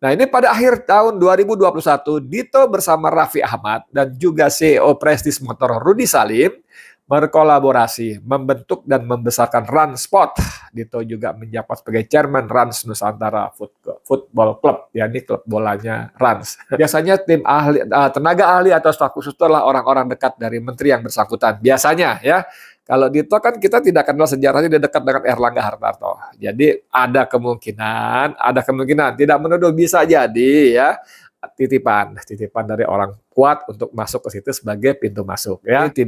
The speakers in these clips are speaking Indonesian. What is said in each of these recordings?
Nah, ini pada akhir tahun 2021, Dito bersama Raffi Ahmad dan juga CEO Prestige Motor Rudy Salim berkolaborasi membentuk dan membesarkan Rans Sport. Dito juga menjabat sebagai Chairman Rans Nusantara Football Club, yakni klub bolanya Rans. Biasanya tim ahli, tenaga ahli atau staf khusus itu adalah orang-orang dekat dari menteri yang bersangkutan. Biasanya ya. Kalau Dito kan kita tidak kenal sejarahnya, dia dekat dengan Erlangga Hartarto. Jadi ada kemungkinan, tidak menuduh, bisa jadi ya titipan dari orang kuat untuk masuk ke situ sebagai pintu masuk ya. Ini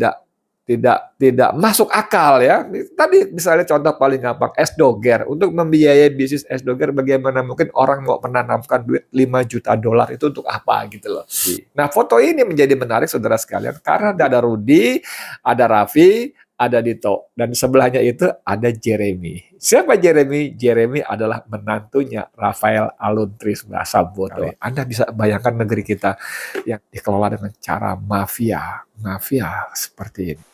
tidak masuk akal ya. Tadi misalnya contoh paling gampang, S-Doger. Untuk membiayai bisnis S-Doger, bagaimana mungkin orang mau menanamkan duit $5 juta itu untuk apa gitu loh. Nah, foto ini menjadi menarik saudara sekalian karena ada Rudy, ada Raffi, ada Dito, dan sebelahnya itu ada Jeremy. Siapa Jeremy? Jeremy adalah menantunya Rafael Aluntri Sambodo. Anda bisa bayangkan negeri kita yang dikelola dengan cara mafia seperti ini.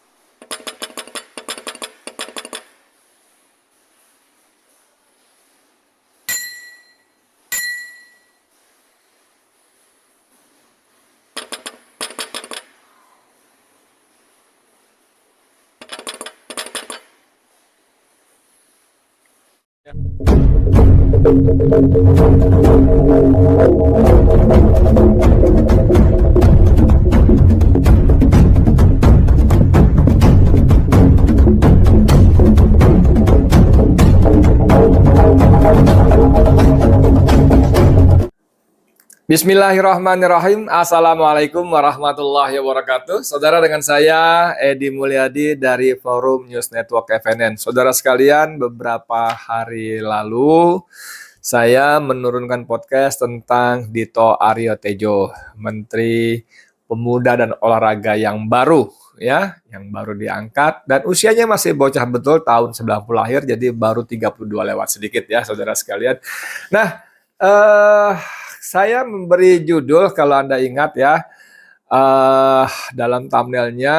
Bismillahirrahmanirrahim. Assalamualaikum warahmatullahi wabarakatuh. Saudara, dengan saya Edi Mulyadi dari Forum News Network FNN. Saudara sekalian, beberapa hari lalu saya menurunkan podcast tentang Dito Aryo Tejo, Menteri Pemuda dan Olahraga yang baru ya, yang baru diangkat dan usianya masih bocah betul, tahun 90 lahir, jadi baru 32 lewat sedikit ya saudara sekalian. Nah, saya memberi judul, kalau Anda ingat ya, dalam thumbnailnya,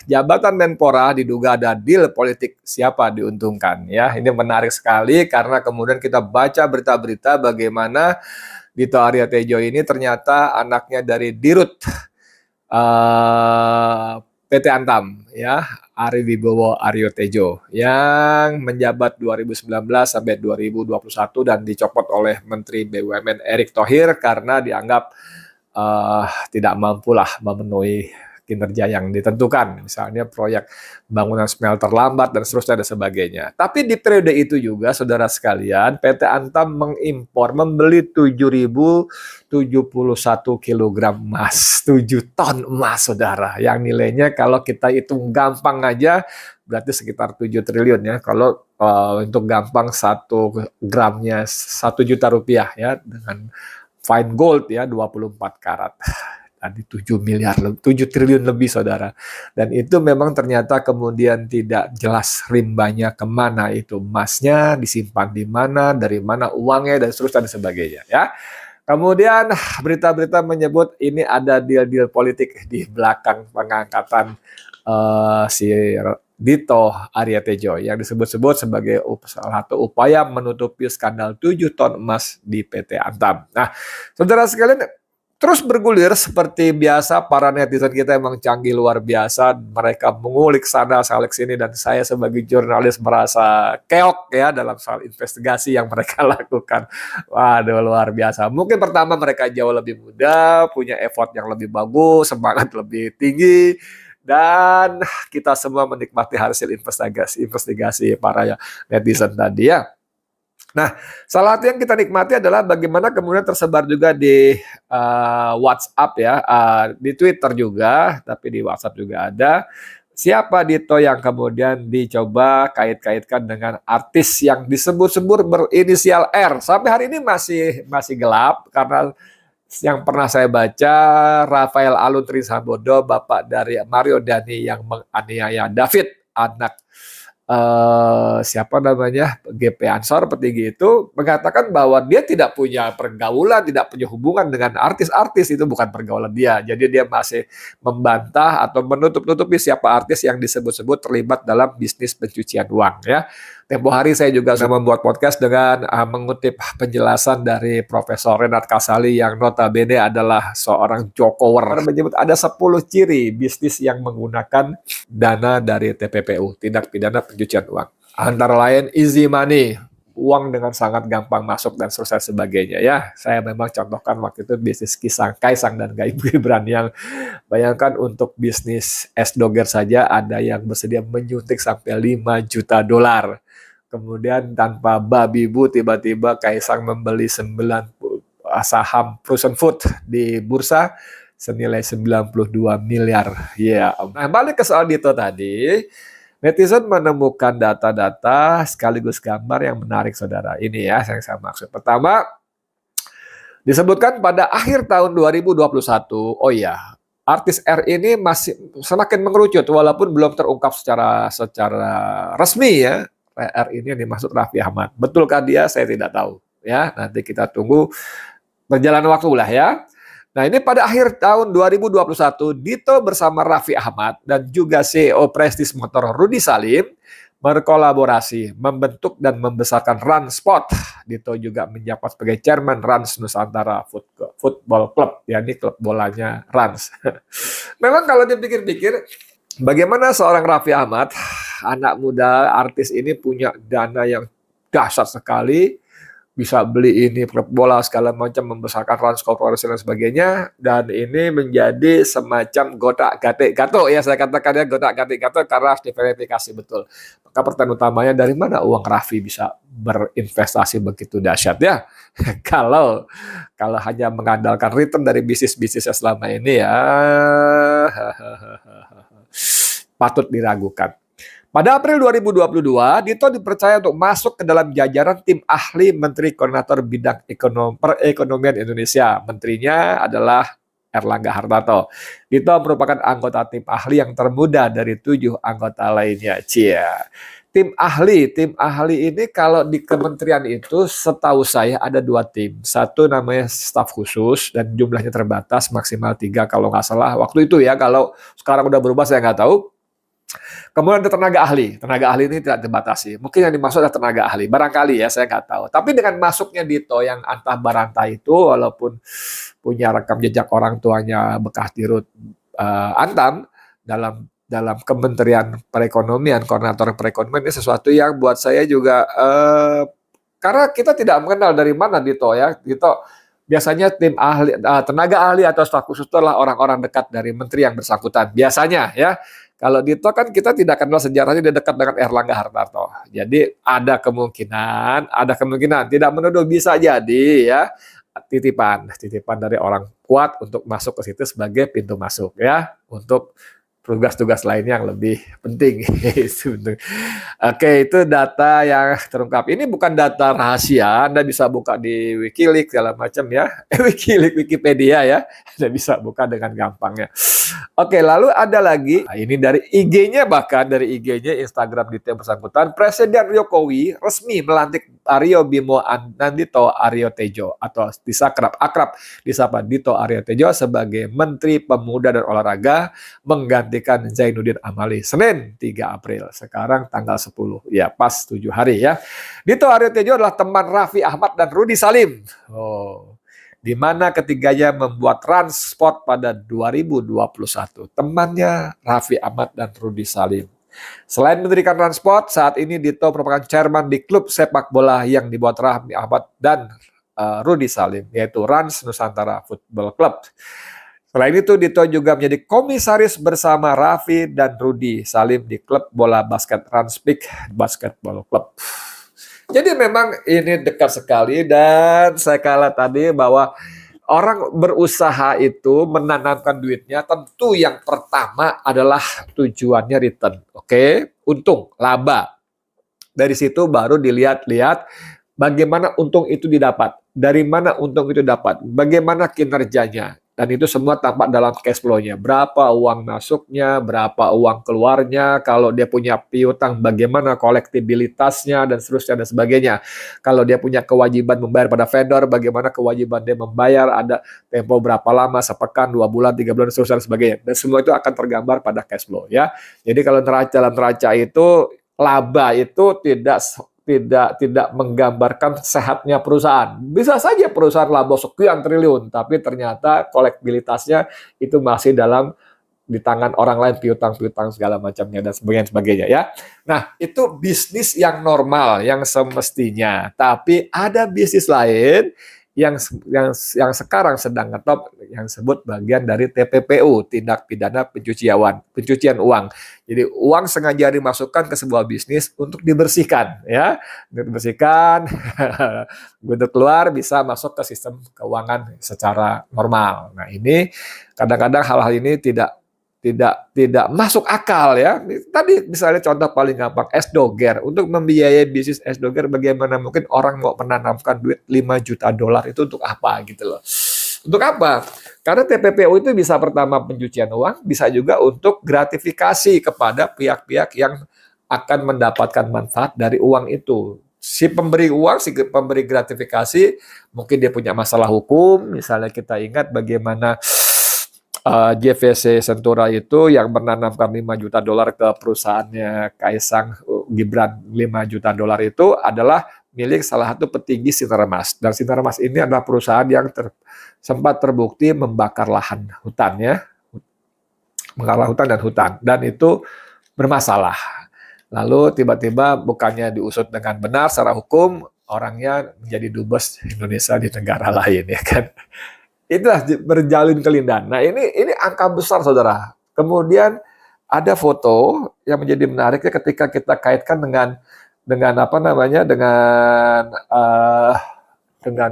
jabatan Menpora diduga ada deal politik, siapa diuntungkan ya. Ini menarik sekali karena kemudian kita baca berita-berita bagaimana Dito Aryo Tejo ini ternyata anaknya dari Dirut PT Antam ya, Ari Wibowo Aryo Tejo, yang menjabat 2019 sampai 2021 dan dicopot oleh Menteri BUMN Erick Thohir karena dianggap tidak mampulah memenuhi kinerja yang ditentukan, misalnya proyek bangunan smelter lambat dan seterusnya dan sebagainya. Tapi di periode itu juga saudara sekalian, PT Antam membeli 7.071 kg emas, 7 ton emas saudara, yang nilainya kalau kita hitung gampang aja berarti sekitar 7 triliun ya. Kalau untuk gampang 1 gramnya 1 juta rupiah ya, dengan fine gold ya 24 karat. Tadi 7 triliun lebih saudara. Dan itu memang ternyata kemudian tidak jelas rimbanya kemana itu emasnya, disimpan di mana, dari mana uangnya, dan seterusnya dan sebagainya ya. Kemudian berita-berita menyebut ini ada deal-deal politik di belakang pengangkatan si Dito Aryo Tejo yang disebut-sebut sebagai salah satu upaya menutupi skandal 7 ton emas di PT Antam. Nah, saudara sekalian, terus bergulir seperti biasa, para netizen kita emang canggih luar biasa. Mereka mengulik sana, salik sini, dan saya sebagai jurnalis merasa keok ya dalam soal investigasi yang mereka lakukan. Waduh, luar biasa. Mungkin pertama mereka jauh lebih muda, punya effort yang lebih bagus, semangat lebih tinggi, dan kita semua menikmati hasil investigasi para netizen tadi ya. Nah, salah satu yang kita nikmati adalah bagaimana kemudian tersebar juga di WhatsApp ya, di Twitter juga, tapi di WhatsApp juga ada. Siapa Dito yang kemudian dicoba kait-kaitkan dengan artis yang disebut-sebut berinisial R. Sampai hari ini masih gelap karena yang pernah saya baca, Rafael Aluntri Sambodo, bapak dari Mario Dani yang menganiaya David, anak siapa namanya, GP Ansor, petinggi itu, mengatakan bahwa dia tidak punya pergaulan, tidak punya hubungan dengan artis-artis, itu bukan pergaulan dia. Jadi dia masih membantah atau menutup-nutupi siapa artis yang disebut-sebut terlibat dalam bisnis pencucian uang ya. Tempo hari saya juga sudah membuat podcast dengan mengutip penjelasan dari Profesor Renat Kasali yang notabene adalah seorang jokower. Menyebut ada 10 ciri bisnis yang menggunakan dana dari TPPU, tindak pidana pencucian uang. Antara lain easy money, uang dengan sangat gampang masuk dan sebagainya ya. Saya memang contohkan waktu itu bisnis Kaisang dan Gibran yang bayangkan untuk bisnis es doger saja ada yang bersedia menyuntik sampai 5 juta dolar. Kemudian tanpa babi bu tiba-tiba Kaisang membeli 9 saham Frozen Food di bursa senilai 92 miliar. Ya, nah balik ke soal Dito tadi, netizen menemukan data-data sekaligus gambar yang menarik saudara. Ini ya yang saya maksud. Pertama, disebutkan pada akhir tahun 2021, oh ya, artis R ini masih semakin mengerucut walaupun belum terungkap secara resmi ya. R ini yang dimaksud Raffi Ahmad. Betulkah dia? Saya tidak tahu. Ya, nanti kita tunggu berjalan waktu lah ya. Nah ini pada akhir tahun 2021, Dito bersama Raffi Ahmad dan juga CEO Prestige Motor Rudy Salim berkolaborasi membentuk dan membesarkan Rans Sport. Dito juga menjabat sebagai Chairman Rans Nusantara Football Club, yakni klub bolanya Rans. Memang kalau dipikir-pikir, bagaimana seorang Raffi Ahmad, anak muda artis ini punya dana yang dahsyat sekali, bisa beli ini klub bola segala macam, membesarkan Rans Corporation dan sebagainya, dan ini menjadi semacam gotak-gatik gato ya, saya katakan ya gotak-gatik gato karena harus diverifikasi betul. Maka pertanyaan utamanya, dari mana uang Raffi bisa berinvestasi begitu dahsyat ya? kalau hanya mengandalkan return dari bisnis-bisnisnya selama ini ya patut diragukan. Pada April 2022, Dito dipercaya untuk masuk ke dalam jajaran tim ahli Menteri Koordinator Bidang Perekonomian Indonesia. Menterinya adalah Erlangga Hartarto. Dito merupakan anggota tim ahli yang termuda dari 7 anggota lainnya. Tim ahli ini kalau di kementerian itu setahu saya ada 2 tim. Satu namanya staf khusus dan jumlahnya terbatas, maksimal 3 kalau nggak salah. Waktu itu ya, kalau sekarang udah berubah saya nggak tahu. Kemudian ada tenaga ahli. Tenaga ahli ini tidak dibatasi. Mungkin yang dimaksud adalah tenaga ahli. Barangkali ya, saya nggak tahu. Tapi dengan masuknya Dito yang antah baranta itu, walaupun punya rekam jejak orang tuanya bekas dirut Antam dalam Kementerian Perekonomian, Koordinator Perekonomian, ini sesuatu yang buat saya juga karena kita tidak mengenal dari mana Dito ya. Dito biasanya tim ahli, tenaga ahli atau staf khusus itu adalah orang-orang dekat dari menteri yang bersangkutan. Biasanya ya. Kalau Dito kan kita tidak kenal sejarahnya, dia dekat dengan Erlangga Hartarto. Jadi ada kemungkinan, tidak menuduh, bisa jadi ya titipan dari orang kuat untuk masuk ke situ sebagai pintu masuk ya, untuk tugas-tugas lainnya yang lebih penting. Oke, itu data yang terungkap. Ini bukan data rahasia, Anda bisa buka di Wikileaks segala macam ya. Wikipedia ya, Anda bisa buka dengan gampangnya. Oke, lalu ada lagi, ini dari IG-nya, bahkan dari IG-nya Instagram Dito yang bersangkutan, Presiden Jokowi resmi melantik Aryo Bimo Nandito Aryo Tejo atau akrab disapa Dito Aryo Tejo sebagai Menteri Pemuda dan Olahraga menggantikan Zainuddin Amali Senin 3 April. Sekarang tanggal 10. Ya, pas 7 hari ya. Dito Aryo Tejo adalah teman Raffi Ahmad dan Rudy Salim. Di mana ketiganya membuat Rans Sport pada 2021. Temannya Raffi Ahmad dan Rudy Salim. Selain mendirikan Rans Sport, saat ini Dito merupakan chairman di klub sepak bola yang dibuat Raffi Ahmad dan Rudy Salim, yaitu Rans Nusantara Football Club. Selain itu, Dito juga menjadi komisaris bersama Raffi dan Rudy Salim di klub bola basket Rans Peak Basketball Club. Jadi memang ini dekat sekali, dan saya kala tadi bahwa orang berusaha itu menanamkan duitnya, tentu yang pertama adalah tujuannya return, oke? Untung, laba. Dari situ baru dilihat-lihat bagaimana untung itu didapat, dari mana untung itu dapat, bagaimana kinerjanya. Dan itu semua tampak dalam cash flow-nya. Berapa uang masuknya, berapa uang keluarnya, kalau dia punya piutang, bagaimana kolektibilitasnya, dan seterusnya dan sebagainya. Kalau dia punya kewajiban membayar pada vendor, bagaimana kewajiban dia membayar, ada tempo berapa lama, sepekan, 2 bulan, 3 bulan, dan seterusnya dan sebagainya. Dan semua itu akan tergambar pada cash flow ya. Jadi kalau dalam neraca itu, laba itu tidak tidak menggambarkan sehatnya perusahaan. Bisa saja perusahaan laba sekian triliun, tapi ternyata kolektibilitasnya itu masih di tangan orang lain, piutang-piutang segala macamnya dan sebagainya ya. Nah, itu bisnis yang normal, yang semestinya. Tapi ada bisnis lain yang sekarang sedang ngetop, yang sebut bagian dari TPPU, tindak pidana pencucian uang. Jadi uang sengaja dimasukkan ke sebuah bisnis untuk dibersihkan, ya, dibersihkan, begitu keluar bisa masuk ke sistem keuangan secara normal. Nah ini kadang-kadang hal-hal ini tidak masuk akal ya. Tadi misalnya contoh paling gampang S-Doger. Untuk membiayai bisnis S-Doger bagaimana mungkin orang mau menanamkan duit 5 juta dolar itu untuk apa gitu loh. Untuk apa? Karena TPPU itu bisa pertama pencucian uang, bisa juga untuk gratifikasi kepada pihak-pihak yang akan mendapatkan manfaat dari uang itu. Si pemberi uang, si pemberi gratifikasi, mungkin dia punya masalah hukum, misalnya kita ingat bagaimana JVC Sentura itu yang menanamkan 5 juta dolar ke perusahaannya Kaisang Gibran, 5 juta dolar itu adalah milik salah satu petinggi Sinarmas. Dan Sinarmas ini adalah perusahaan yang sempat terbukti membakar lahan hutannya, mengolah hutan dan hutan, dan itu bermasalah. Lalu tiba-tiba bukannya diusut dengan benar secara hukum, orangnya menjadi dubes Indonesia di negara lain, ya kan? Itulah berjalin kelindahan. Nah ini angka besar saudara. Kemudian ada foto yang menjadi menariknya ketika kita kaitkan dengan apa namanya dengan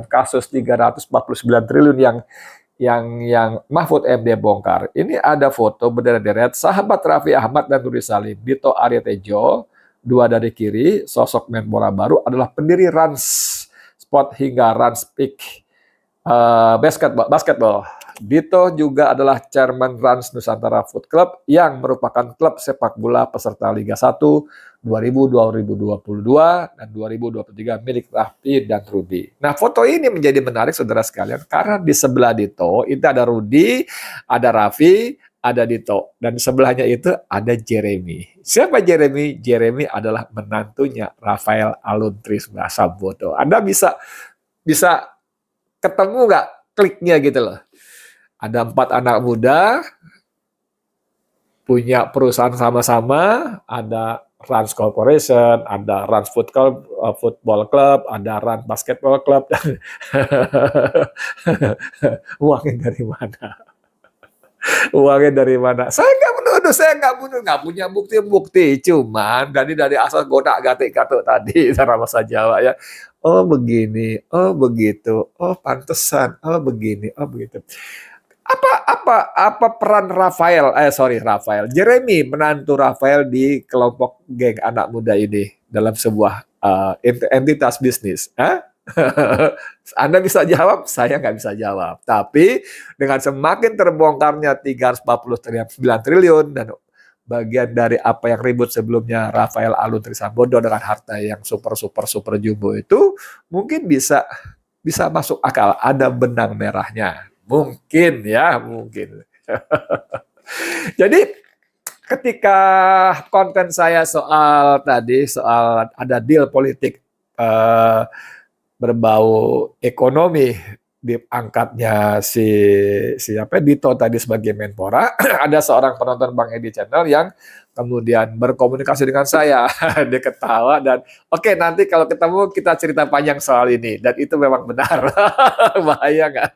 kasus 349 triliun yang Mahfud MD bongkar. Ini ada foto berderet-deret sahabat Raffi Ahmad dan Nuri Salim, Dito Aryo Tejo, dua dari kiri, sosok Menpora baru adalah pendiri Rans Sport hingga Rans Peak basketball. Dito juga adalah chairman Rans Nusantara Food Club yang merupakan klub sepak bola peserta Liga 1 2022 dan 2023 milik Raffi dan Rudi. Nah, foto ini menjadi menarik saudara sekalian karena di sebelah Dito itu ada Rudi, ada Raffi, ada Dito, dan sebelahnya itu ada Jeremy. Siapa Jeremy? Jeremy adalah menantunya Rafael Aluntri Sambodo. Anda bisa ketemu nggak kliknya gitu loh. Ada 4 anak muda, punya perusahaan sama-sama, ada Rans Corporation, ada Rans Football Club, ada Rans Basketball Club. Uangnya dari mana? Uangnya dari mana? Saya nggak menuduh, nggak punya bukti-bukti. Cuman dari asal godak-gatik-gatuk tadi, cara bahasa Jawa ya. Oh begini, oh begitu, oh pantesan, oh begini, oh begitu. Apa peran Jeremy menantu Rafael di kelompok geng anak muda ini dalam sebuah entitas bisnis? Anda bisa jawab, saya nggak bisa jawab. Tapi dengan semakin terbongkarnya 349 triliun dan bagian dari apa yang ribut sebelumnya Rafael Aluntri Sambodo dengan harta yang super jumbo itu mungkin bisa masuk akal, ada benang merahnya. Mungkin ya, mungkin. Jadi ketika konten saya soal ada deal politik berbau ekonomi diangkatnya siapa Dito tadi sebagai Menpora, ada seorang penonton Bang Edi Channel yang kemudian berkomunikasi dengan saya. Dia ketawa dan oke, nanti kalau ketemu kita cerita panjang soal ini, dan itu memang benar. Bahaya nggak?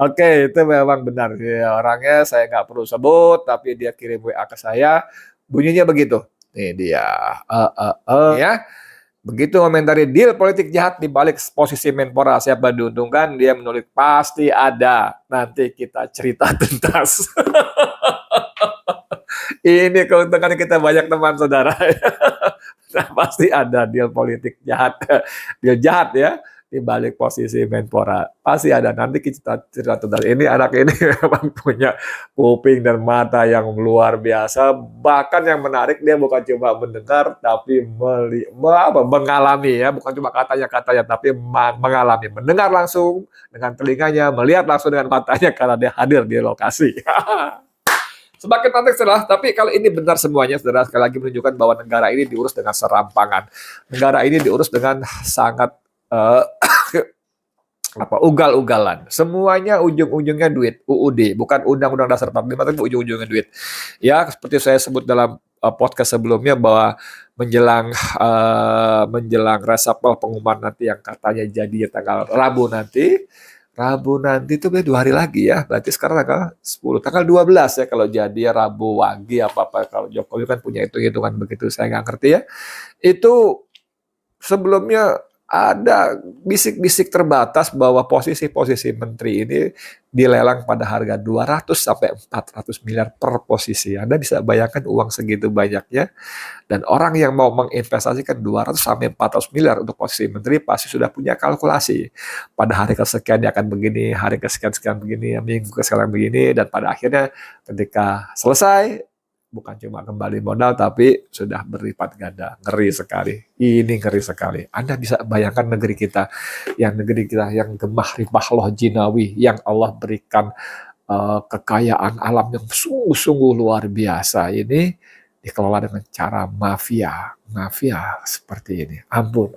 Oke, itu memang benar. Ya, orangnya saya nggak perlu sebut, tapi dia kirim WA ke saya, bunyinya begitu. Nih dia, ya. Begitu komentari deal politik jahat di balik posisi Menpora, siapa diuntungkan, dia menulis pasti ada. Nanti kita cerita tuntas. Ini keuntungan kita banyak teman saudara. Nah, pasti ada deal politik jahat. Deal jahat ya di balik posisi Menpora. Pasti ada, nanti kita cerita tuntas. Ini anak ini memang punya kuping dan mata yang luar biasa. Bahkan yang menarik, dia bukan cuma mendengar tapi mengalami ya, bukan cuma katanya tapi mengalami, mendengar langsung dengan telinganya, melihat langsung dengan matanya karena dia hadir di lokasi. Semakin penting setelah, tapi kalau ini benar semuanya, saudara, sekali lagi menunjukkan bahwa negara ini diurus dengan serampangan. Negara ini diurus dengan sangat uh, ugal-ugalan. Semuanya ujung-ujungnya duit, UUD, bukan Undang-Undang Dasar 45, tapi ujung-ujungnya duit. Ya, seperti saya sebut dalam podcast sebelumnya bahwa menjelang resapel pengumuman nanti yang katanya jadi tanggal Rabu nanti. Rabu nanti itu 2 hari lagi ya. Berarti sekarang tanggal 10, tanggal 12 ya kalau jadi Rabu Wage apa-apa. Kalau Jokowi kan punya hitung-hitungan begitu, saya nggak ngerti ya. Itu sebelumnya ada bisik-bisik terbatas bahwa posisi-posisi menteri ini dilelang pada harga 200 sampai 400 miliar per posisi. Anda bisa bayangkan uang segitu banyaknya, dan orang yang mau menginvestasikan 200 sampai 400 miliar untuk posisi menteri pasti sudah punya kalkulasi. Pada hari kesekian dia akan begini, hari kesekian-sekian begini, minggu kesekian begini, dan pada akhirnya ketika selesai, bukan cuma kembali modal, tapi sudah berlipat ganda. Ngeri sekali. Ini ngeri sekali. Anda bisa bayangkan negeri kita yang gemah ribah loh jinawi, yang Allah berikan kekayaan alam yang sungguh-sungguh luar biasa. Ini dikelola dengan cara mafia seperti ini. Ampun.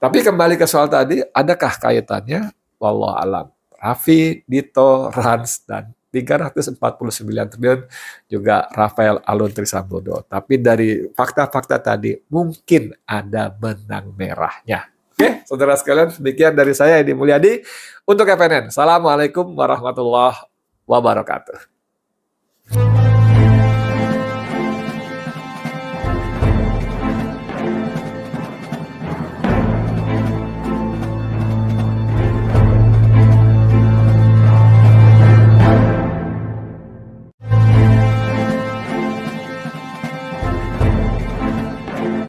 Tapi kembali ke soal tadi, adakah kaitannya? Wallahu alam. Raffi, Dito, Rans, dan 349 triliun juga Rafael Alun Trisambodo. Tapi dari fakta-fakta tadi mungkin ada benang merahnya. Oke, saudara sekalian, demikian dari saya Edi Mulyadi untuk FNN. Assalamualaikum warahmatullahi wabarakatuh.